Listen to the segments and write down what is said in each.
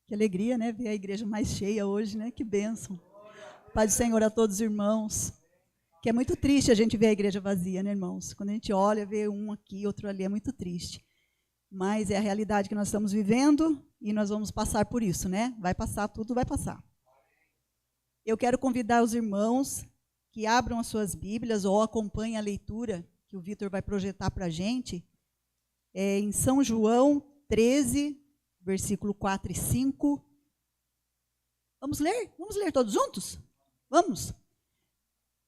Que alegria, né? Ver a igreja mais cheia hoje, né? Que bênção. Paz do Senhor a todos os irmãos. Que é muito triste a gente ver a igreja vazia, né, irmãos? Quando a gente olha, vê um aqui, outro ali, é muito triste. Mas é a realidade que nós estamos vivendo e nós vamos passar por isso, né? Vai passar, tudo vai passar. Eu quero convidar os irmãos que abram as suas Bíblias ou acompanhem a leitura que o Vitor vai projetar para a gente. Em São João 13, versículo 4 e 5. Vamos ler? Vamos ler todos juntos? Vamos.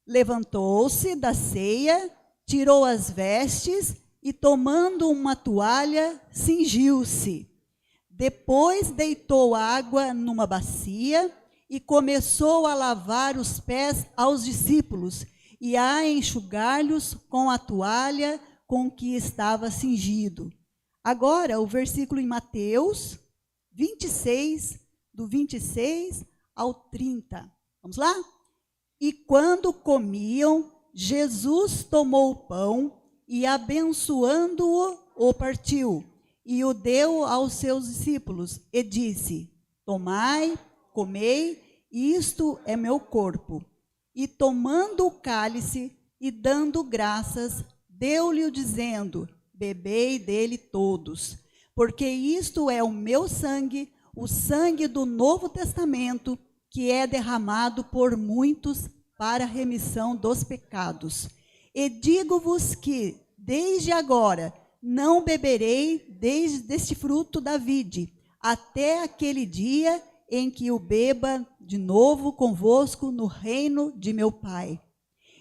Levantou-se da ceia, tirou as vestes e, tomando uma toalha, cingiu-se. Depois deitou água numa bacia e começou a lavar os pés aos discípulos e a enxugar-lhes com a toalha com que estava cingido. Agora, o versículo em Mateus 26, do 26 ao 30. Vamos lá? E quando comiam, Jesus tomou o pão e, abençoando-o, o partiu e o deu aos seus discípulos e disse: tomai, comei, isto é meu corpo. E tomando o cálice e dando graças, deu-lhe dizendo: bebei dele todos, porque isto é o meu sangue, o sangue do Novo Testamento, que é derramado por muitos para a remissão dos pecados. E digo-vos que, desde agora, não beberei deste fruto da vide, até aquele dia em que o beba de novo convosco no reino de meu Pai.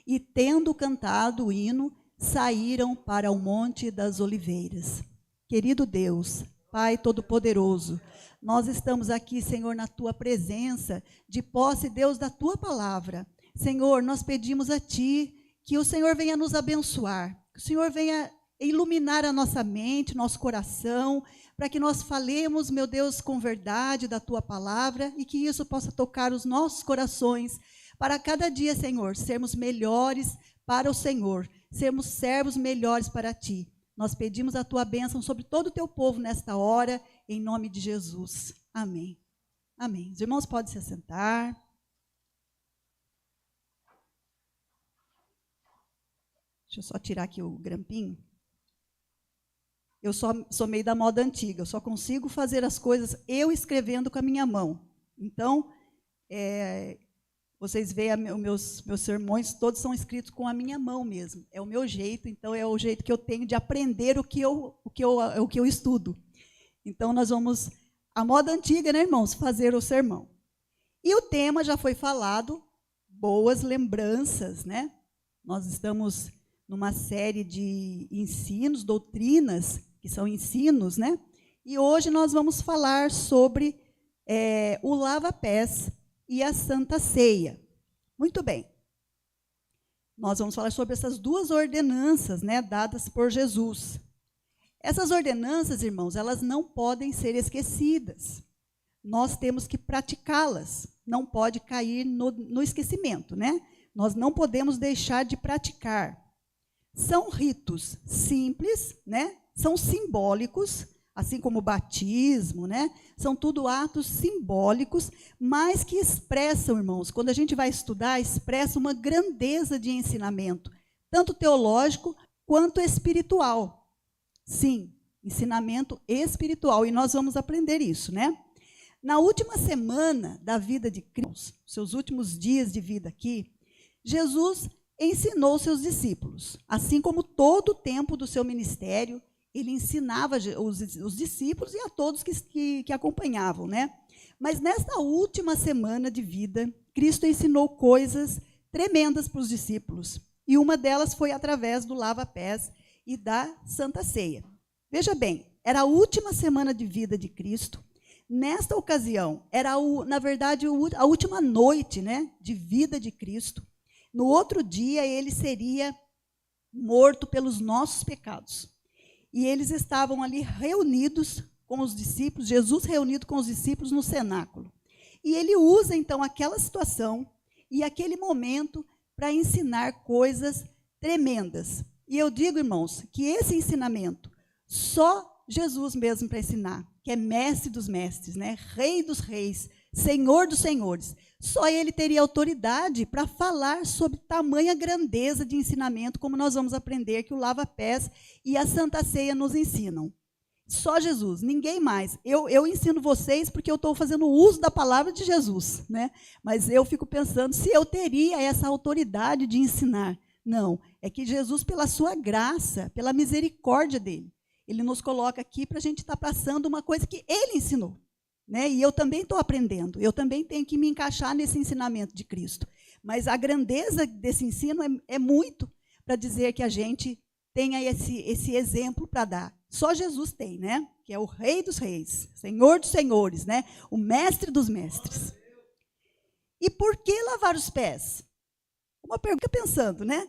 E tendo cantado o hino, saíram para o Monte das Oliveiras. Querido Deus, Pai Todo-Poderoso, nós estamos aqui, Senhor, na Tua presença, de posse, Deus, da Tua palavra. Senhor, nós pedimos a Ti que o Senhor venha nos abençoar, que o Senhor venha iluminar a nossa mente, nosso coração, para que nós falemos, meu Deus, com verdade da Tua palavra e que isso possa tocar os nossos corações, para cada dia, Senhor, sermos melhores para o Senhor, sermos servos melhores para Ti. Nós pedimos a Tua bênção sobre todo o Teu povo nesta hora, em nome de Jesus. Amém. Amém. Os irmãos podem se assentar. Deixa eu só tirar aqui o grampinho. Eu sou meio da moda antiga, eu só consigo fazer as coisas eu escrevendo com a minha mão. Então, vocês veem meus sermões, todos são escritos com a minha mão mesmo. É o meu jeito, então é o jeito que eu tenho de aprender o que eu estudo. Então, nós vamos, a moda antiga, né, irmãos, fazer o sermão. E o tema já foi falado, boas lembranças, né? Nós estamos numa série de ensinos, doutrinas, que são ensinos, né? E hoje nós vamos falar sobre o lava-pés e a Santa Ceia. Muito bem. Nós vamos falar sobre essas duas ordenanças, né, dadas por Jesus. Essas ordenanças, irmãos, elas não podem ser esquecidas. Nós temos que praticá-las. Não pode cair no esquecimento, né? Nós não podemos deixar de praticar. São ritos simples, né? São simbólicos, assim como o batismo, né? São tudo atos simbólicos, mas que expressam, irmãos, quando a gente vai estudar, expressa uma grandeza de ensinamento, tanto teológico quanto espiritual. Sim, ensinamento espiritual, e nós vamos aprender isso, né? Na última semana da vida de Cristo, seus últimos dias de vida aqui, Jesus ensinou seus discípulos, assim como todo o tempo do seu ministério, ele ensinava os discípulos e a todos que acompanhavam, né? Mas nesta última semana de vida, Cristo ensinou coisas tremendas para os discípulos, e uma delas foi através do lava-pés e da Santa Ceia. Veja bem, era a última semana de vida de Cristo. Nesta ocasião, era, na verdade, a última noite, né, de vida de Cristo. No outro dia, ele seria morto pelos nossos pecados. E eles estavam ali reunidos com os discípulos, Jesus reunido com os discípulos no cenáculo. E ele usa, então, aquela situação e aquele momento para ensinar coisas tremendas. E eu digo, irmãos, que esse ensinamento, só Jesus mesmo para ensinar. que é mestre dos mestres, né? Rei dos reis, Senhor dos senhores. Só ele teria autoridade para falar sobre tamanha grandeza de ensinamento, como nós vamos aprender que o lava-pés e a Santa Ceia nos ensinam. Só Jesus, ninguém mais. Eu ensino vocês porque eu estou fazendo uso da palavra de Jesus, né? Mas eu fico pensando se eu teria essa autoridade de ensinar. Não, é que Jesus, pela sua graça, pela misericórdia dele, ele nos coloca aqui para a gente estar passando uma coisa que ele ensinou, né? E eu também estou aprendendo, eu também tenho que me encaixar nesse ensinamento de Cristo. Mas a grandeza desse ensino é muito para dizer que a gente tenha esse exemplo para dar. Só Jesus tem, né? Que é o Rei dos reis, Senhor dos senhores, né? O Mestre dos mestres. E por que lavar os pés? Uma pergunta pensando, né?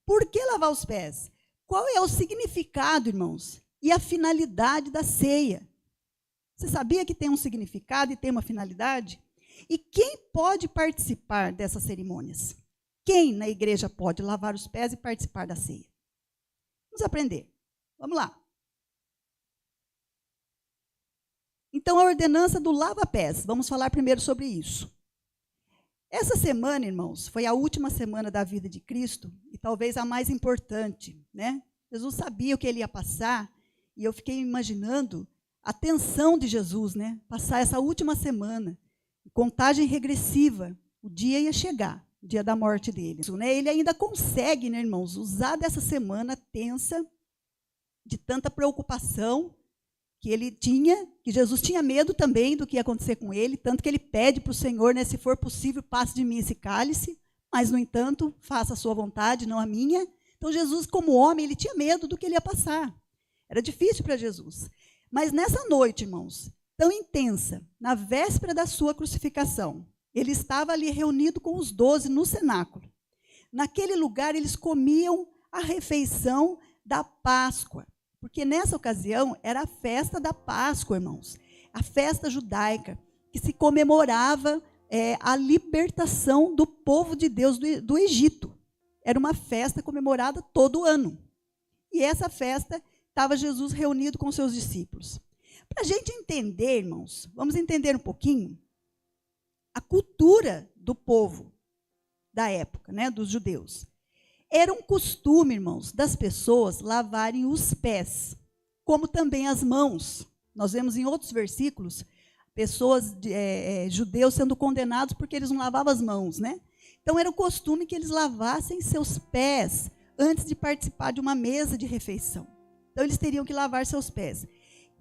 Por que lavar os pés? Qual é o significado, irmãos? E a finalidade da ceia? Você sabia que tem um significado e tem uma finalidade? E quem pode participar dessas cerimônias? Quem na igreja pode lavar os pés e participar da ceia? Vamos aprender. Vamos lá. Então, a ordenança do lava-pés. Vamos falar primeiro sobre isso. Essa semana, irmãos, foi a última semana da vida de Cristo e talvez a mais importante, né? Jesus sabia o que ele ia passar e eu fiquei imaginando a tensão de Jesus, né? Passar essa última semana, contagem regressiva, o dia ia chegar, o dia da morte dele. Ele ainda consegue, né, irmãos, usar dessa semana tensa, de tanta preocupação que ele tinha, que Jesus tinha medo também do que ia acontecer com ele, tanto que ele pede para o Senhor, né, se for possível, passe de mim esse cálice, mas, no entanto, faça a sua vontade, não a minha. Então, Jesus, como homem, ele tinha medo do que ele ia passar. Era difícil para Jesus. Mas nessa noite, irmãos, tão intensa, na véspera da sua crucificação, ele estava ali reunido com os 12 no cenáculo. Naquele lugar, eles comiam a refeição da Páscoa. Porque nessa ocasião era a festa da Páscoa, irmãos. A festa judaica, que se comemorava a libertação do povo de Deus do Egito. Era uma festa comemorada todo ano. E essa festa estava Jesus reunido com seus discípulos. Para a gente entender, irmãos, vamos entender um pouquinho a cultura do povo da época, né, dos judeus. Era um costume, irmãos, das pessoas lavarem os pés, como também as mãos. Nós vemos em outros versículos, pessoas, judeus sendo condenados porque eles não lavavam as mãos, né? Então, era o costume que eles lavassem seus pés antes de participar de uma mesa de refeição. Então, eles teriam que lavar seus pés.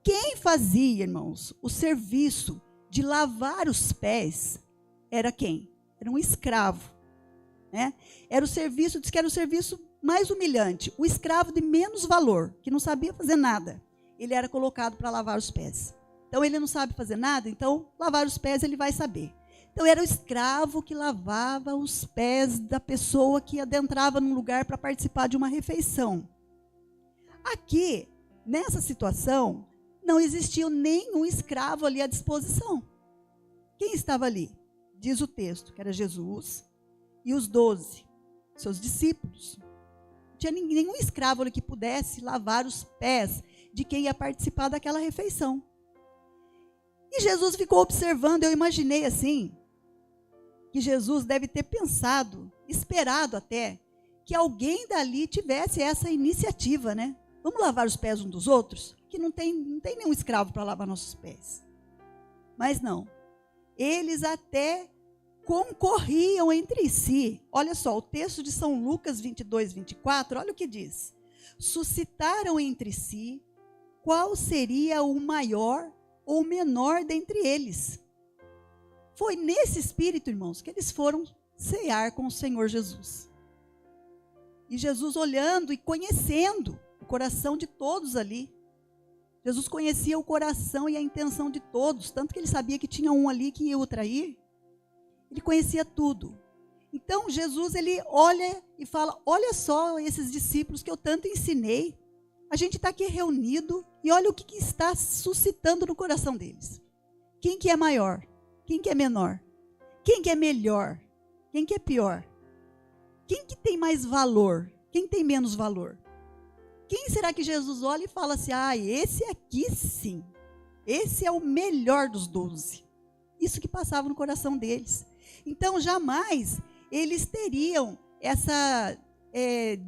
Quem fazia, irmãos, o serviço de lavar os pés era quem? Era um escravo. Né? Era o serviço, diz que era o serviço mais humilhante, o escravo de menos valor, que não sabia fazer nada. Ele era colocado para lavar os pés. Então, ele não sabe fazer nada, então, lavar os pés ele vai saber. Então, era o escravo que lavava os pés da pessoa que adentrava num lugar para participar de uma refeição. Aqui, nessa situação, não existia nenhum escravo ali à disposição. Quem estava ali? Diz o texto, que era Jesus e os 12, seus discípulos. Não tinha nenhum escravo ali que pudesse lavar os pés de quem ia participar daquela refeição. E Jesus ficou observando, eu imaginei assim, que Jesus deve ter pensado, esperado até, que alguém dali tivesse essa iniciativa, né? Vamos lavar os pés uns dos outros? Que não tem nenhum escravo para lavar nossos pés. Mas não. Eles até concorriam entre si. Olha só, o texto de São Lucas 22, 24, olha o que diz. Suscitaram entre si qual seria o maior ou menor dentre eles. Foi nesse espírito, irmãos, que eles foram cear com o Senhor Jesus. E Jesus olhando e conhecendo o coração de todos ali. Jesus conhecia o coração e a intenção de todos, tanto que ele sabia que tinha um ali que ia o trair. Ele conhecia tudo. Então, Jesus, ele olha e fala, olha só esses discípulos que eu tanto ensinei. A gente está aqui reunido e olha o que está suscitando no coração deles. Quem que é maior? Quem que é menor? Quem que é melhor? Quem que é pior? Quem que tem mais valor? Quem tem menos valor? Quem será que Jesus olha e fala assim, esse aqui sim, Esse é o melhor dos 12. Isso que passava no coração deles. Então, jamais eles teriam essa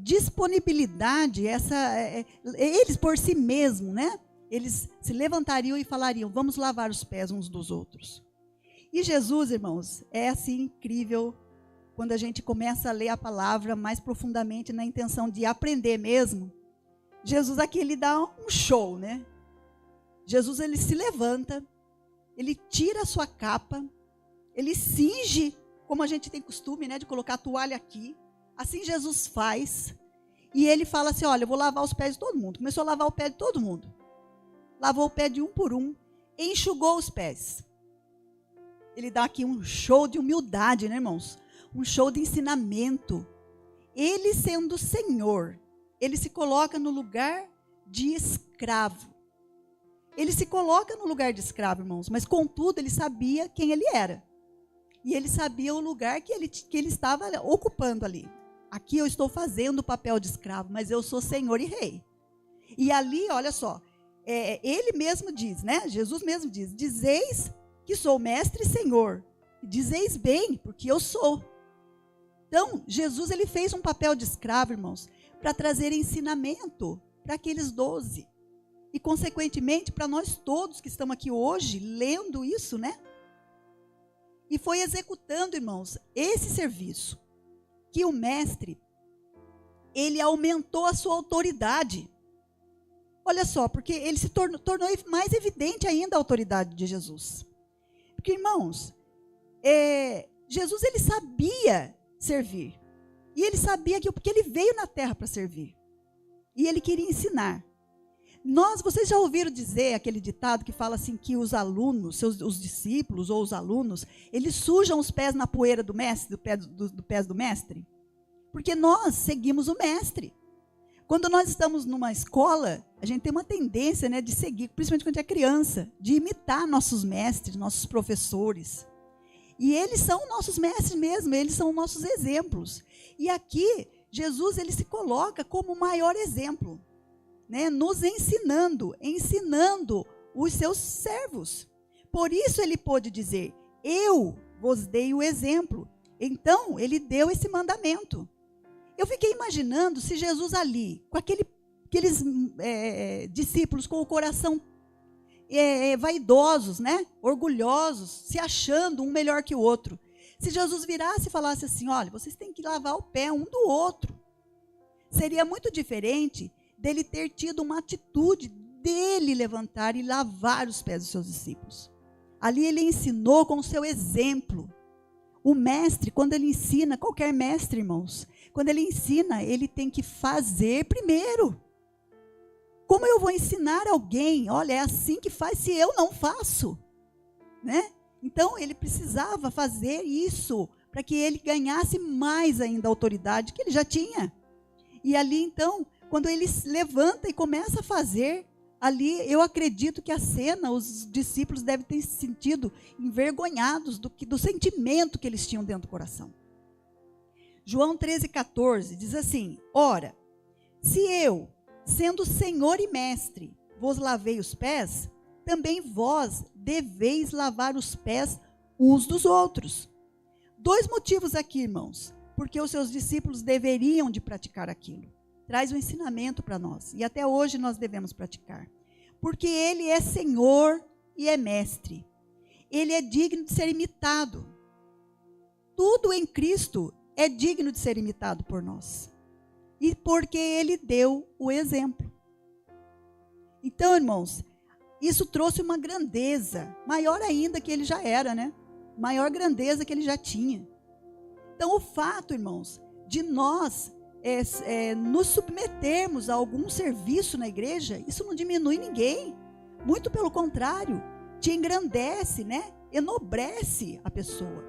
disponibilidade, eles por si mesmos, né? Eles se levantariam e falariam, vamos lavar os pés uns dos outros. E Jesus, irmãos, é assim incrível quando a gente começa a ler a palavra mais profundamente na intenção de aprender mesmo. Jesus aqui, ele dá um show, né? Jesus, ele se levanta, ele tira a sua capa, ele cinge, como a gente tem costume, né, de colocar a toalha aqui. Assim Jesus faz, e ele fala assim, olha, eu vou lavar os pés de todo mundo. Começou a lavar o pé de todo mundo. Lavou o pé de um por um, enxugou os pés. Ele dá aqui um show de humildade, né, irmãos? Um show de ensinamento. Ele, sendo Senhor, ele se coloca no lugar de escravo. Ele se coloca no lugar de escravo, irmãos, mas contudo ele sabia quem ele era. E ele sabia o lugar que ele estava ocupando ali. Aqui eu estou fazendo o papel de escravo, mas eu sou Senhor e Rei. E ali, olha só, ele mesmo diz, né? Jesus mesmo diz, dizeis que sou mestre e Senhor. Dizeis bem, porque eu sou. Então, Jesus, ele fez um papel de escravo, irmãos, para trazer ensinamento para aqueles 12. E, consequentemente, para nós todos que estamos aqui hoje, lendo isso, né? E foi executando, irmãos, esse serviço, que o mestre, ele aumentou a sua autoridade. Olha só, porque ele se tornou mais evidente ainda a autoridade de Jesus. Porque, irmãos, Jesus, ele sabia servir. E ele sabia porque ele veio na terra para servir. E ele queria ensinar. Vocês já ouviram dizer aquele ditado que fala assim que os alunos, os discípulos ou os alunos, eles sujam os pés na poeira do mestre, do pés do mestre? Porque nós seguimos o mestre. Quando nós estamos numa escola, a gente tem uma tendência, né, de seguir, principalmente quando é criança, de imitar nossos mestres, nossos professores. E eles são nossos mestres mesmo, eles são nossos exemplos. E aqui, Jesus, ele se coloca como o maior exemplo, né, nos ensinando os seus servos. Por isso ele pôde dizer, eu vos dei o exemplo. Então, ele deu esse mandamento. Eu fiquei imaginando se Jesus ali, com aqueles discípulos com o coração vaidosos, né, orgulhosos, se achando um melhor que o outro. Se Jesus virasse e falasse assim, olha, vocês têm que lavar o pé um do outro. Seria muito diferente dele ter tido uma atitude dele levantar e lavar os pés dos seus discípulos. Ali ele ensinou com o seu exemplo. O mestre, quando ele ensina, qualquer mestre, irmãos, quando ele ensina, ele tem que fazer primeiro. Como eu vou ensinar alguém? Olha, é assim que faz se eu não faço, né? Então, ele precisava fazer isso para que ele ganhasse mais ainda a autoridade que ele já tinha. E ali, então, quando ele levanta e começa a fazer, ali eu acredito que a cena, os discípulos devem ter se sentido envergonhados do sentimento que eles tinham dentro do coração. João 13,14 diz assim, ora, se eu, sendo Senhor e Mestre, vos lavei os pés, também vós deveis lavar os pés uns dos outros. 2 motivos aqui, irmãos, porque os seus discípulos deveriam de praticar aquilo. Traz um ensinamento para nós, e até hoje nós devemos praticar. Porque ele é Senhor e é Mestre. Ele é digno de ser imitado. Tudo em Cristo é digno de ser imitado por nós. E porque ele deu o exemplo. Então, irmãos, isso trouxe uma grandeza, maior ainda que ele já era, né? Maior grandeza que ele já tinha. Então, o fato, irmãos, de nós nos submetermos a algum serviço na igreja, isso não diminui ninguém. Muito pelo contrário, te engrandece, né? Enobrece a pessoa.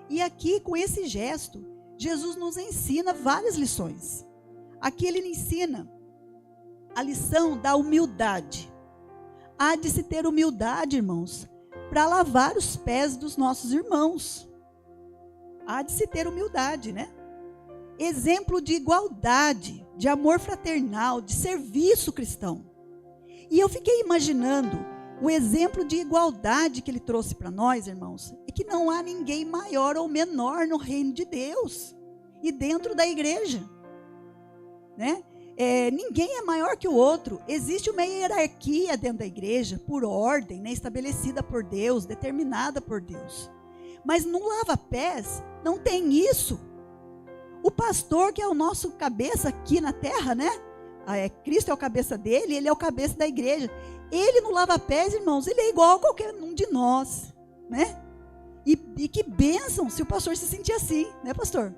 E aqui, com esse gesto, Jesus nos ensina várias lições. Aqui ele ensina a lição da humildade. Há de se ter humildade, irmãos, para lavar os pés dos nossos irmãos. Há de se ter humildade, né? Exemplo de igualdade, de amor fraternal, de serviço cristão. E eu fiquei imaginando O exemplo de igualdade que ele trouxe para nós, irmãos, é que não há ninguém maior ou menor no reino de Deus e dentro da igreja, né? Ninguém é maior que o outro. Existe uma hierarquia dentro da igreja, por ordem, né, estabelecida por Deus, determinada por Deus. Mas no lava-pés não tem isso. O pastor, que é o nosso cabeça aqui na terra, né? Cristo é o cabeça dele, ele é o cabeça da igreja. Ele no lava-pés, irmãos, ele é igual a qualquer um de nós, né? E que bênção se o pastor se sentir assim, né, pastor?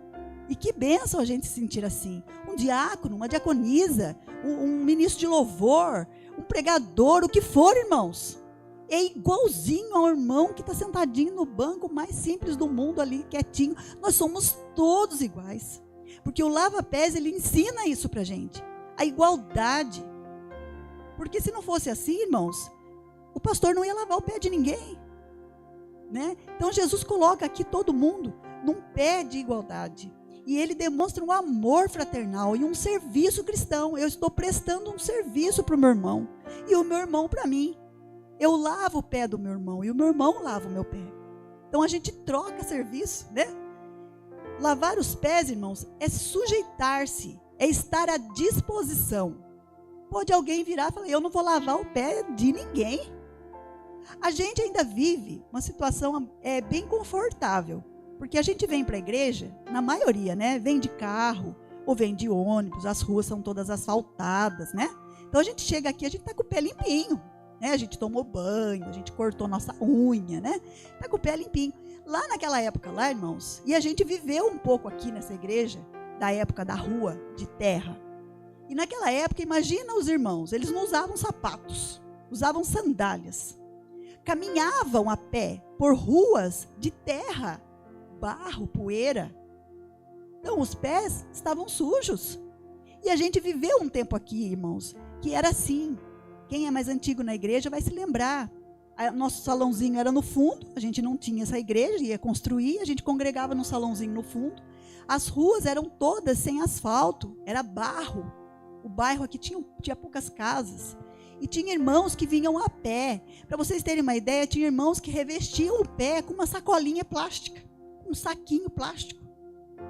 E que bênção a gente se sentir assim. Um diácono, uma diaconisa, um ministro de louvor, um pregador, o que for, irmãos. É igualzinho ao irmão que está sentadinho no banco mais simples do mundo ali, quietinho. Nós somos todos iguais. Porque o lava-pés, ele ensina isso para a gente. A igualdade. Porque se não fosse assim, irmãos, o pastor não ia lavar o pé de ninguém, né? Então Jesus coloca aqui todo mundo num pé de igualdade. E ele demonstra um amor fraternal e um serviço cristão. Eu estou prestando um serviço para o meu irmão. E o meu irmão para mim. Eu lavo o pé do meu irmão e o meu irmão lava o meu pé. Então a gente troca serviço, né? Lavar os pés, irmãos, é sujeitar-se, é estar à disposição. Pode alguém virar e falar, eu não vou lavar o pé de ninguém. A gente ainda vive uma situação bem confortável. Porque a gente vem para a igreja, na maioria, né? Vem de carro ou vem de ônibus, as ruas são todas asfaltadas, né? Então a gente chega aqui, a gente está com o pé limpinho, né? A gente tomou banho, a gente cortou nossa unha, né? Está com o pé limpinho. Lá naquela época, lá, irmãos, e a gente viveu um pouco aqui nessa igreja, da época da rua de terra. E naquela época, imagina os irmãos, eles não usavam sapatos, usavam sandálias. Caminhavam a pé por ruas de terra, barro, poeira. Então os pés estavam sujos. E a gente viveu um tempo aqui, irmãos, que era assim. Quem é mais antigo na igreja vai se lembrar. Nosso salãozinho era no fundo, a gente não tinha essa igreja, ia construir, a gente congregava no salãozinho no fundo. As ruas eram todas sem asfalto, era barro. O bairro aqui tinha poucas casas. E tinha irmãos que vinham a pé. Para vocês terem uma ideia, tinha irmãos que revestiam o pé com uma sacolinha plástica, um saquinho plástico.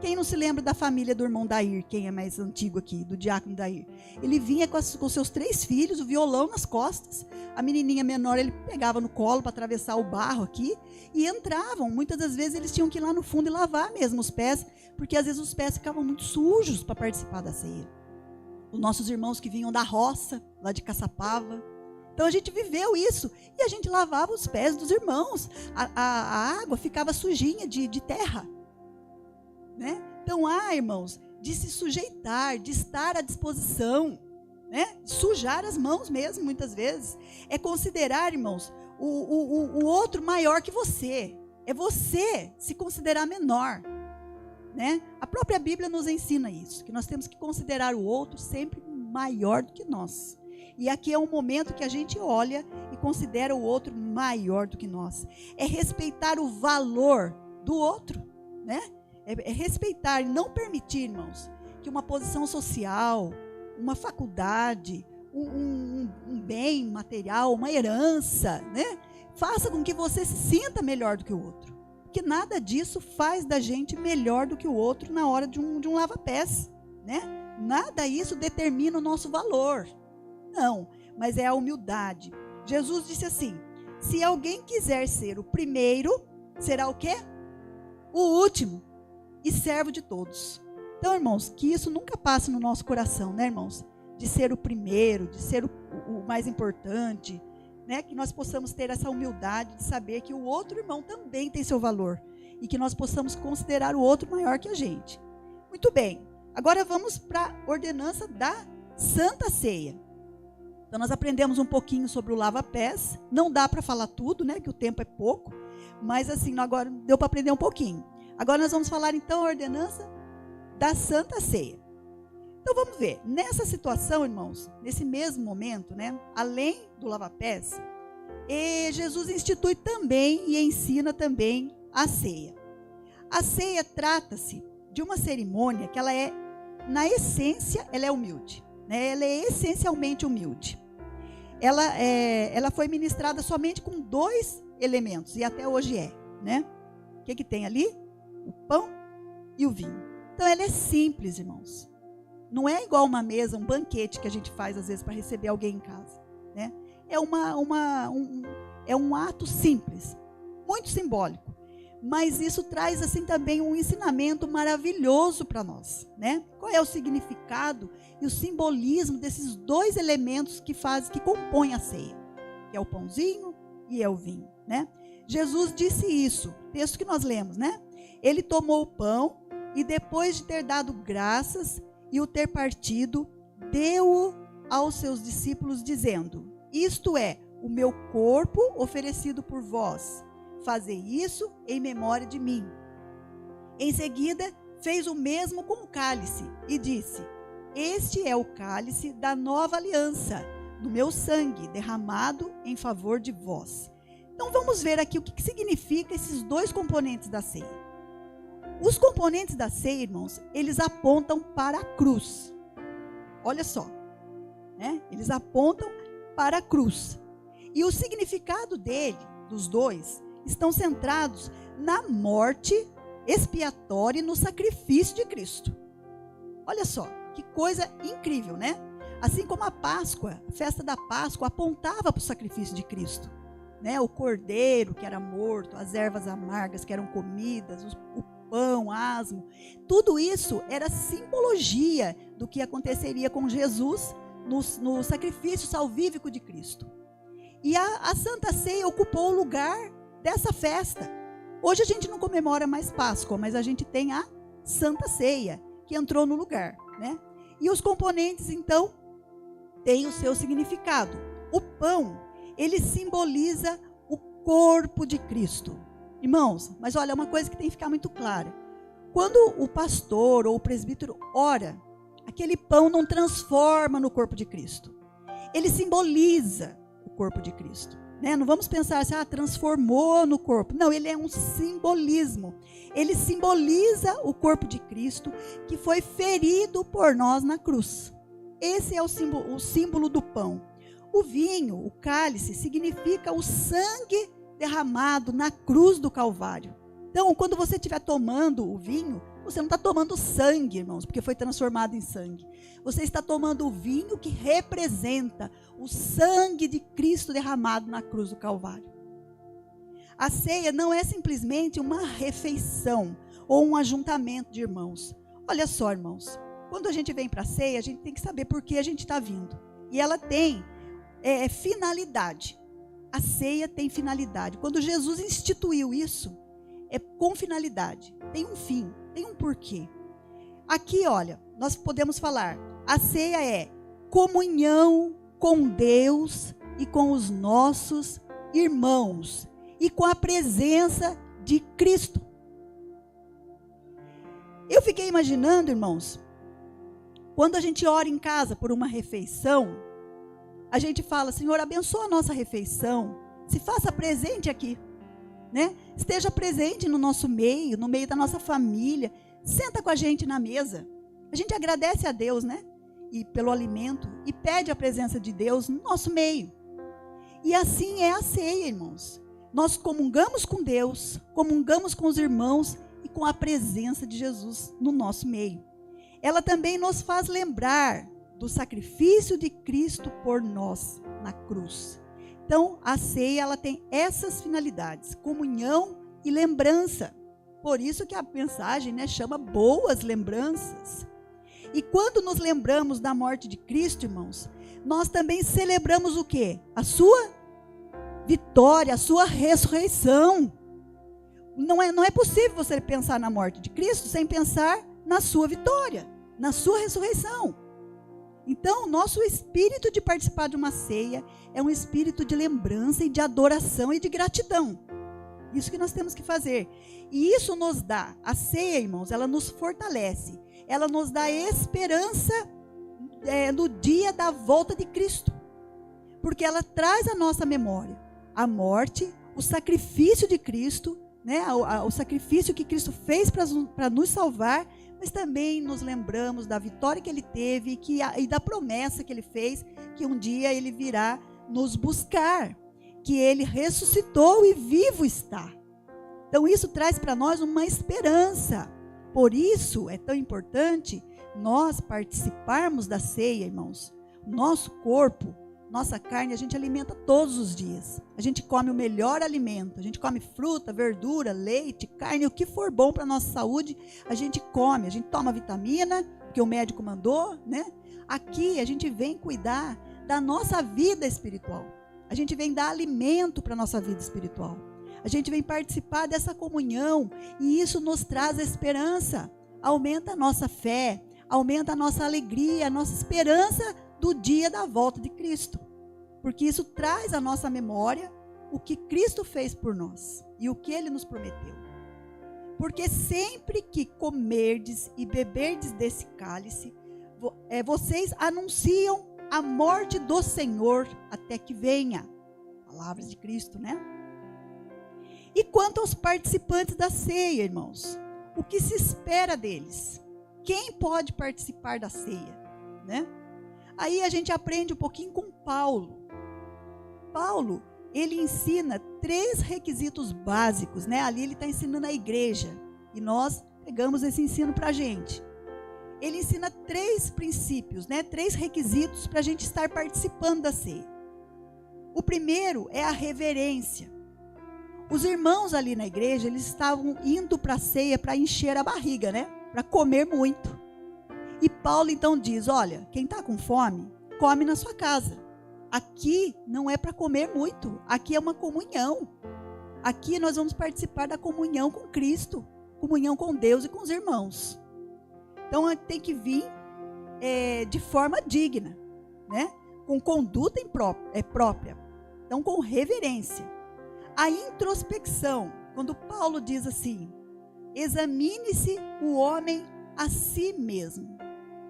Quem não se lembra da família do irmão Dair, quem é mais antigo aqui, do diácono Dair? Ele vinha com seus 3 filhos, o violão nas costas. A menininha menor ele pegava no colo para atravessar o barro aqui e entravam. Muitas das vezes eles tinham que ir lá no fundo e lavar mesmo os pés, porque às vezes os pés ficavam muito sujos para participar da ceia. Os nossos irmãos que vinham da roça, lá de Caçapava. Então a gente viveu isso e a gente lavava os pés dos irmãos. A água ficava sujinha de terra, né? Então irmãos, de se sujeitar, de estar à disposição, né? Sujar as mãos mesmo, muitas vezes. É considerar, irmãos, o outro maior que você. É você se considerar menor, né? A própria Bíblia nos ensina isso, que nós temos que considerar o outro sempre maior do que nós. E aqui é um momento que a gente olha e considera o outro maior do que nós. É respeitar o valor do outro, né? É respeitar e não permitir, irmãos, que uma posição social, uma faculdade, um bem material, uma herança, né, faça com que você se sinta melhor do que o outro. Porque nada disso faz da gente melhor do que o outro na hora de um lava-pés, né? Nada isso determina o nosso valor. Não, mas é a humildade. Jesus disse assim, se alguém quiser ser o primeiro, será o quê? O último e servo de todos. Então, irmãos, que isso nunca passe no nosso coração, né, irmãos? De ser o primeiro, de ser o mais importante, né? Que nós possamos ter essa humildade de saber que o outro irmão também tem seu valor e que nós possamos considerar o outro maior que a gente. Muito bem, agora vamos para a ordenança da Santa Ceia. Então, nós aprendemos um pouquinho sobre o lava-pés. Não dá para falar tudo, né? Que o tempo é pouco, mas assim, agora deu para aprender um pouquinho. Agora nós vamos falar então a ordenança da Santa Ceia. Então vamos ver, nessa situação, irmãos, nesse mesmo momento, né, além do lava-pés, Jesus institui também e ensina também a ceia. A ceia trata-se de uma cerimônia que ela na essência, ela é humilde, né, ela é essencialmente humilde. ela foi ministrada somente com 2 elementos, e até hoje né? O que tem ali? O pão e o vinho. Então ela é simples, irmãos. Não é igual uma mesa, um banquete que a gente faz às vezes para receber alguém em casa, né? É um ato simples, muito simbólico. Mas isso traz assim também um ensinamento maravilhoso para nós, né? Qual é o significado e o simbolismo desses 2 elementos que compõem a ceia, que é o pãozinho e é o vinho, né? Jesus disse isso, texto que nós lemos, né? Ele tomou o pão e depois de ter dado graças e o ter partido, deu-o aos seus discípulos dizendo: isto é o meu corpo oferecido por vós. Fazei isso em memória de mim. Em seguida, fez o mesmo com o cálice e disse: este é o cálice da nova aliança, do meu sangue derramado em favor de vós. Então vamos ver aqui o que significa esses 2 componentes da ceia. Os componentes da ceia, irmãos, eles apontam para a cruz. Olha só, né? Eles apontam para a cruz. E o significado dos 2, estão centrados na morte expiatória e no sacrifício de Cristo. Olha só, que coisa incrível, né? Assim como a Páscoa, a festa da Páscoa apontava para o sacrifício de Cristo, né? O cordeiro que era morto, as ervas amargas que eram comidas, o pão, asmo, tudo isso era simbologia do que aconteceria com Jesus no sacrifício salvífico de Cristo. E a Santa Ceia ocupou o lugar dessa festa. Hoje a gente não comemora mais Páscoa, mas a gente tem a Santa Ceia, que entrou no lugar, né? E os componentes, então, têm o seu significado. O pão, ele simboliza o corpo de Cristo. Irmãos, mas olha, uma coisa que tem que ficar muito clara. Quando o pastor ou o presbítero ora, aquele pão não transforma no corpo de Cristo. Ele simboliza o corpo de Cristo. Né? Não vamos pensar assim, transformou no corpo. Não, ele é um simbolismo. Ele simboliza o corpo de Cristo que foi ferido por nós na cruz. Esse é o símbolo do pão. O vinho, o cálice, significa o sangue derramado na cruz do Calvário. Então, quando você estiver tomando o vinho, você não está tomando sangue, irmãos, porque foi transformado em sangue. Você está tomando o vinho que representa o sangue de Cristo derramado na cruz do Calvário. A ceia não é simplesmente uma refeição ou um ajuntamento de irmãos. Olha só, irmãos, quando a gente vem para a ceia, a gente tem que saber por que a gente está vindo. E ela tem finalidade. A ceia tem finalidade. Quando Jesus instituiu isso, é com finalidade. Tem um fim, tem um porquê. Aqui, olha, nós podemos falar, a ceia é comunhão com Deus e com os nossos irmãos e com a presença de Cristo. Eu fiquei imaginando, irmãos, quando a gente ora em casa por uma refeição, a gente fala: Senhor, abençoa a nossa refeição, se faça presente aqui, né? Esteja presente no nosso meio, no meio da nossa família, senta com a gente na mesa. A gente agradece a Deus, né? E pelo alimento, e pede a presença de Deus no nosso meio. E assim é a ceia, irmãos. Nós comungamos com Deus, comungamos com os irmãos e com a presença de Jesus no nosso meio. Ela também nos faz lembrar do sacrifício de Cristo por nós na cruz. Então, a ceia, ela tem essas finalidades: comunhão e lembrança. Por isso que a mensagem, né, chama boas lembranças. E quando nos lembramos da morte de Cristo, irmãos, nós também celebramos o quê? A sua vitória, a sua ressurreição. Não é possível você pensar na morte de Cristo sem pensar na sua vitória, na sua ressurreição. Então, o nosso espírito de participar de uma ceia é um espírito de lembrança e de adoração e de gratidão. Isso que nós temos que fazer. E isso nos dá, a ceia, irmãos, ela nos fortalece. Ela nos dá esperança no dia da volta de Cristo. Porque ela traz à nossa memória a morte, o sacrifício de Cristo, né? O sacrifício que Cristo fez para nos salvar, mas também nos lembramos da vitória que ele teve e da promessa que ele fez, que um dia ele virá nos buscar, que ele ressuscitou e vivo está. Então isso traz para nós uma esperança. Por isso é tão importante nós participarmos da ceia, irmãos. Nosso corpo, nossa carne, a gente alimenta todos os dias. A gente come o melhor alimento. A gente come fruta, verdura, leite, carne, o que for bom para a nossa saúde, a gente come. A gente toma vitamina, que o médico mandou, né? Aqui a gente vem cuidar da nossa vida espiritual. A gente vem dar alimento para a nossa vida espiritual. A gente vem participar dessa comunhão e isso nos traz esperança. Aumenta a nossa fé, aumenta a nossa alegria, a nossa esperança do dia da volta de Cristo. Porque isso traz à nossa memória o que Cristo fez por nós e o que Ele nos prometeu. Porque sempre que comerdes e beberdes desse cálice, vocês anunciam a morte do Senhor até que venha. Palavras de Cristo, né? E quanto aos participantes da ceia, irmãos, o que se espera deles? Quem pode participar da ceia, né? Aí a gente aprende um pouquinho com Paulo. Paulo, ele ensina 3 requisitos básicos, né? Ali ele está ensinando a igreja e nós pegamos esse ensino para a gente. Ele ensina 3 princípios, né? 3 requisitos para a gente estar participando da ceia. O primeiro é a reverência. Os irmãos ali na igreja, eles estavam indo para a ceia para encher a barriga, né? Para comer muito. E Paulo então diz, olha, quem está com fome, come na sua casa. Aqui não é para comer muito, aqui é uma comunhão. Aqui nós vamos participar da comunhão com Cristo, comunhão com Deus e com os irmãos. Então tem que vir de forma digna, né? Com conduta própria. Então com reverência. A introspecção, quando Paulo diz assim, examine-se o homem a si mesmo.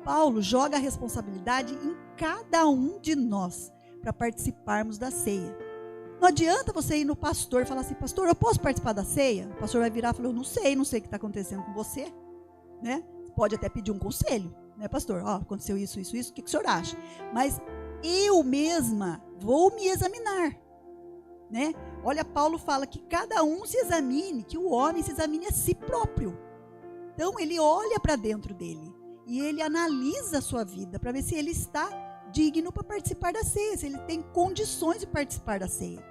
Paulo joga a responsabilidade em cada um de nós para participarmos da ceia. Não adianta você ir no pastor e falar assim, pastor, eu posso participar da ceia? O pastor vai virar e falar, eu não sei o que está acontecendo com você, né? Pode até pedir um conselho, né, pastor? Ó, aconteceu isso, o que o senhor acha? Mas eu mesma vou me examinar, né? Olha, Paulo fala que cada um se examine, que o homem se examine a si próprio. Então ele olha para dentro dele e ele analisa a sua vida para ver se ele está digno para participar da ceia, se ele tem condições de participar da ceia.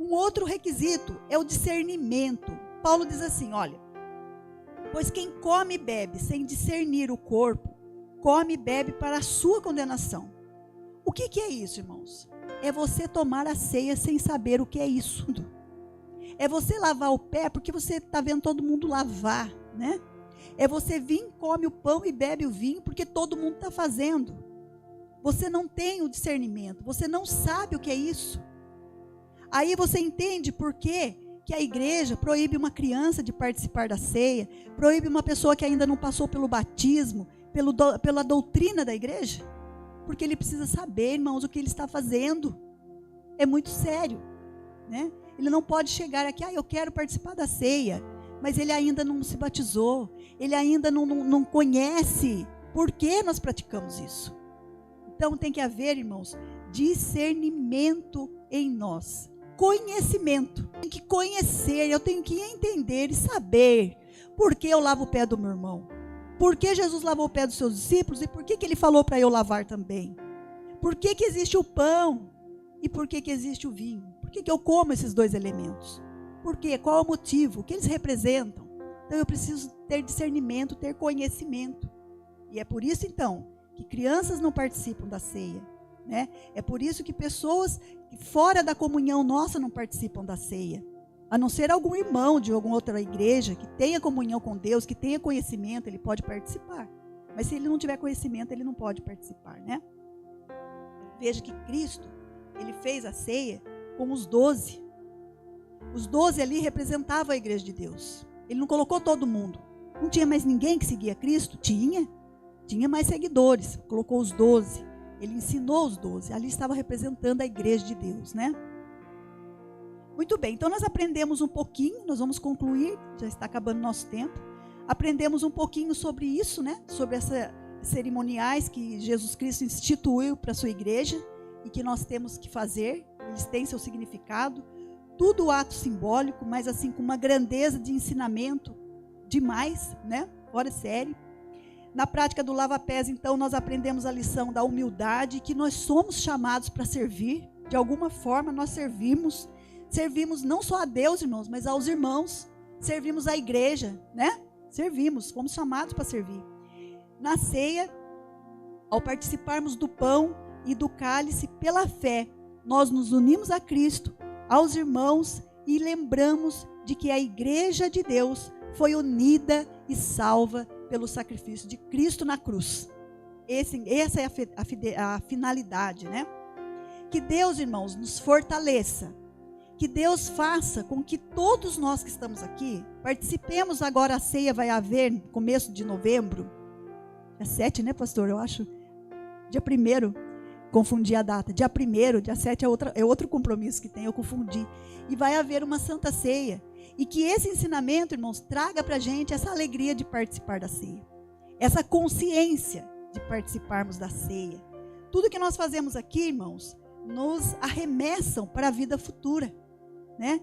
Um outro requisito é o discernimento. Paulo diz assim, olha, pois quem come e bebe sem discernir o corpo, come e bebe para a sua condenação. O que é isso, irmãos? É você tomar a ceia sem saber o que é isso. É você lavar o pé porque você está vendo todo mundo lavar, né? É você vir, come o pão e bebe o vinho porque todo mundo está fazendo. Você não tem o discernimento, você não sabe o que é isso. Aí você entende por quê que a igreja proíbe uma criança de participar da ceia, proíbe uma pessoa que ainda não passou pelo batismo, pela doutrina da igreja. Porque ele precisa saber, irmãos, o que ele está fazendo. É muito sério, né? Ele não pode chegar aqui, eu quero participar da ceia, mas ele ainda não se batizou, ele ainda não conhece por que nós praticamos isso. Então tem que haver, irmãos, discernimento em nós. Conhecimento. Eu tenho que conhecer, eu tenho que entender e saber por que eu lavo o pé do meu irmão. Por que Jesus lavou o pé dos seus discípulos e por que ele falou para eu lavar também? Por que existe o pão e por que existe o vinho? Por que eu como esses 2 elementos? Por quê? Qual é o motivo? O que eles representam? Então eu preciso ter discernimento, ter conhecimento. E é por isso então que crianças não participam da ceia, né? É por isso que pessoas fora da comunhão nossa não participam da ceia. A não ser algum irmão de alguma outra igreja que tenha comunhão com Deus, que tenha conhecimento, ele pode participar. Mas se ele não tiver conhecimento, ele não pode participar, né? Veja que Cristo, ele fez a ceia com os 12. Os 12 ali representavam a igreja de Deus. Ele não colocou todo mundo. Não tinha mais ninguém que seguia Cristo? Tinha mais seguidores. Colocou os 12. Ele ensinou os 12. Ali estava representando a igreja de Deus, né? Muito bem, então nós aprendemos um pouquinho, nós vamos concluir, já está acabando nosso tempo. Aprendemos um pouquinho sobre isso, né? Sobre essas cerimoniais que Jesus Cristo instituiu para a sua igreja. e que nós temos que fazer, eles têm seu significado, tudo ato simbólico, mas assim com uma grandeza de ensinamento demais, né? Fora série. Na prática do lava-pés, então, nós aprendemos a lição da humildade, que nós somos chamados para servir, de alguma forma nós servimos não só a Deus, irmãos, mas aos irmãos, servimos a igreja, né? Servimos, fomos chamados para servir. Na ceia, ao participarmos do pão e do cálice pela fé, nós nos unimos a Cristo, aos irmãos e lembramos de que a igreja de Deus foi unida e salva pelo sacrifício de Cristo na cruz. Essa é a finalidade, né? Que Deus, irmãos, nos fortaleça. Que Deus faça com que todos nós que estamos aqui participemos agora. A ceia vai haver no começo de novembro. É 7, né, pastor? Eu acho. Dia 1º. Confundi a data. Dia 1º, dia 7 é outro compromisso que tem, eu confundi. E vai haver uma santa ceia. E que esse ensinamento, irmãos, traga para a gente essa alegria de participar da ceia. Essa consciência de participarmos da ceia. Tudo que nós fazemos aqui, irmãos, nos arremessam para a vida futura. Né?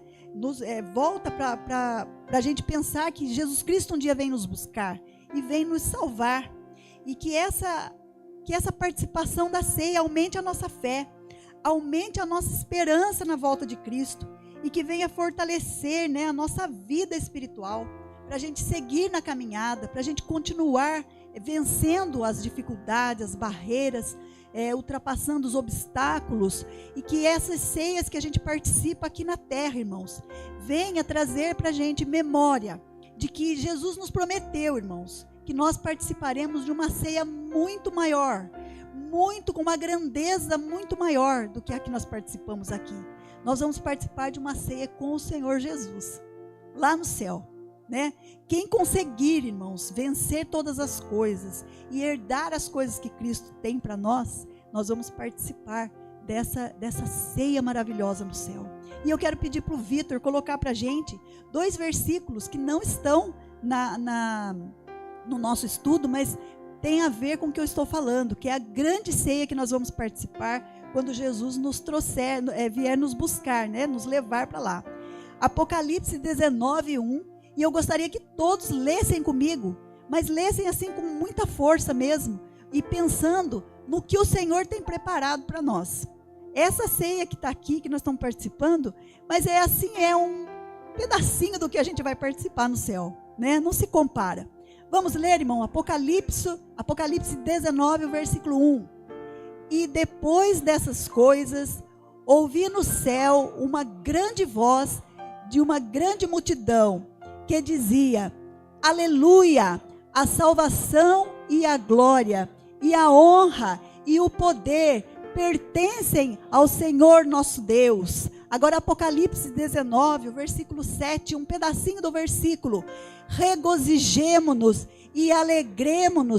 Volta para a gente pensar que Jesus Cristo um dia vem nos buscar e vem nos salvar. E que essa participação da ceia aumente a nossa fé, aumente a nossa esperança na volta de Cristo. E que venha fortalecer, né, a nossa vida espiritual, para a gente seguir na caminhada, para a gente continuar vencendo as dificuldades, as barreiras, ultrapassando os obstáculos, e que essas ceias que a gente participa aqui na terra, irmãos, venha trazer para a gente memória de que Jesus nos prometeu, irmãos, que nós participaremos de uma ceia muito maior, com uma grandeza muito maior do que a que nós participamos aqui. Nós vamos participar de uma ceia com o Senhor Jesus, lá no céu, né? Quem conseguir, irmãos, vencer todas as coisas e herdar as coisas que Cristo tem para nós, nós vamos participar dessa ceia maravilhosa no céu. E eu quero pedir para o Vitor colocar para a gente 2 versículos que não estão no nosso estudo, mas tem a ver com o que eu estou falando, que é a grande ceia que nós vamos participar quando Jesus nos trouxer, vier nos buscar, né, nos levar para lá. Apocalipse 19:1, e eu gostaria que todos lessem comigo, mas lessem assim com muita força mesmo, e pensando no que o Senhor tem preparado para nós. Essa ceia que está aqui, que nós estamos participando, mas é um pedacinho do que a gente vai participar no céu, né? Não se compara. Vamos ler, irmão, Apocalipse 19, versículo 1. E depois dessas coisas, ouvi no céu uma grande voz de uma grande multidão, que dizia: Aleluia! A salvação e a glória, e a honra e o poder pertencem ao Senhor nosso Deus. Agora Apocalipse 19, versículo 7, um pedacinho do versículo. Regozijemo-nos e alegremo-nos